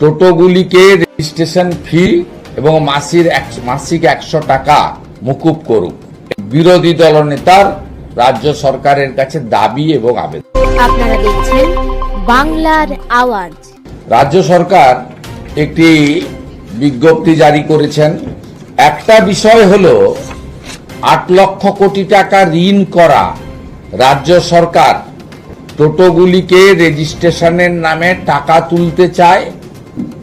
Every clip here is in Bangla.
টোটোগুলিকে রেজিস্ট্রেশন ফি এবং মাসিক 100 টাকা মকুব করুক। বিরোধী দলনেতার রাজ্য সরকারের কাছে দাবি এবং আবেদন। আপনারা দেখছেন বাংলার আওয়াজ। রাজ্য সরকার একটি বিজ্ঞপ্তি জারি করেছেন। একটা বিষয় হলো 8 লক্ষ কোটি টাকা ঋণ করা রাজ্য সরকার টোটোগুলিকে রেজিস্ট্রেশনের নামে টাকা তুলতে চায়।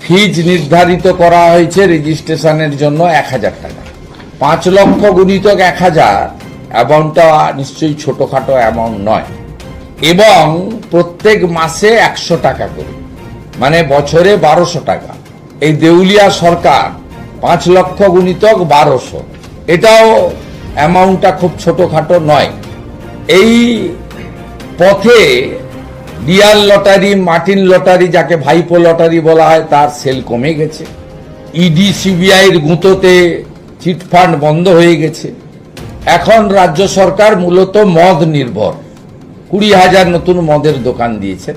ফিজ নির্ধারিত করা হয়েছে রেজিস্ট্রেশনের জন্য 1000 টাকা। 5 লক্ষ গুণিতক 1000 অ্যামাউন্টটা নিশ্চয়ই ছোটখাটো অ্যামাউন্ট নয়, এবং প্রত্যেক মাসে 100 টাকা করে, মানে বছরে 1200 টাকা। এই দেউলিয়া সরকার 5 লক্ষ গুণিতক 1200, এটাও অ্যামাউন্টটা খুব ছোটখাটো নয়। এই পথে ডিয়ার লটারি, মার্টিন লটারি, যাকে ভাইপো লটারি বলা হয়, তার সেল কমে গেছে। ইডি সিবিআইয়ের গুঁতোতে চিটফান্ড বন্ধ হয়ে গেছে। এখন রাজ্য সরকার মূলত মদ নির্ভর। 20,000 নতুন মদের দোকান দিয়েছে।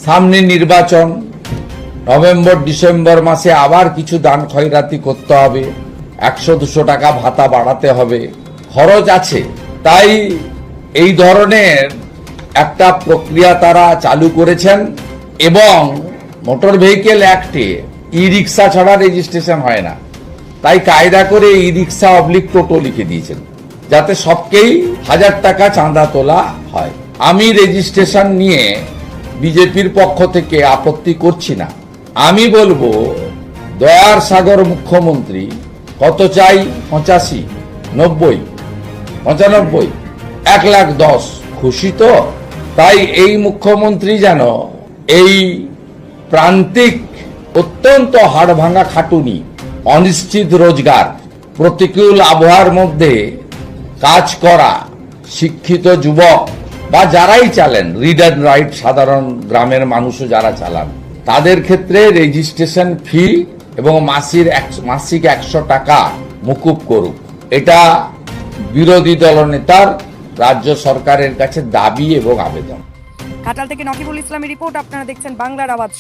সামনে নির্বাচন, নভেম্বর ডিসেম্বর মাসে আবার কিছু দান খয়রাতি করতে হবে, 100-200 টাকা ভাতা বাড়াতে হবে, খরচ আছে। তাই এই ধরনের একটা প্রক্রিয়া তারা চালু করেছেন, এবং মোটর ভেহিকেল অ্যাক্টে ই রিক্সা ছাড়া রেজিস্ট্রেশন হয় না। তাই কায়দা করে ই রিক্সা অবলিক টোটো লিখে দিয়েছেন, যাতে সবকেই 1000 টাকা চাঁদা তোলা হয়। আমি রেজিস্ট্রেশন নিয়ে বিজেপির পক্ষ থেকে আপত্তি করছি না। আমি বলবো, দয়ার সাগর মুখ্যমন্ত্রী কত চাই? 85, 90, 95, 1,10,000। খুশি তো? তাই এই মুখ্যমন্ত্রী যেন এই প্রান্তিক, অত্যন্ত হাড় ভাঙা খাটুনি, অনিশ্চিত রোজগার, প্রতিকূল আবহাওয়ার মধ্যে কাজ করা শিক্ষিত যুবক বা যারাই চালেন, রিড অ্যান্ড রাইট, সাধারণ গ্রামের মানুষও যারা চালান, তাদের ক্ষেত্রে রেজিস্ট্রেশন ফি এবং মাসিক 100 টাকা মকুব করুক। এটা বিরোধী দলনেতার রাজ্য সরকারের কাছে দাবি এবং আবেদন। ঘাটাল থেকে নকিবুল ইসলামের রিপোর্ট। আপনারা দেখছেন বাংলার আওয়াজ।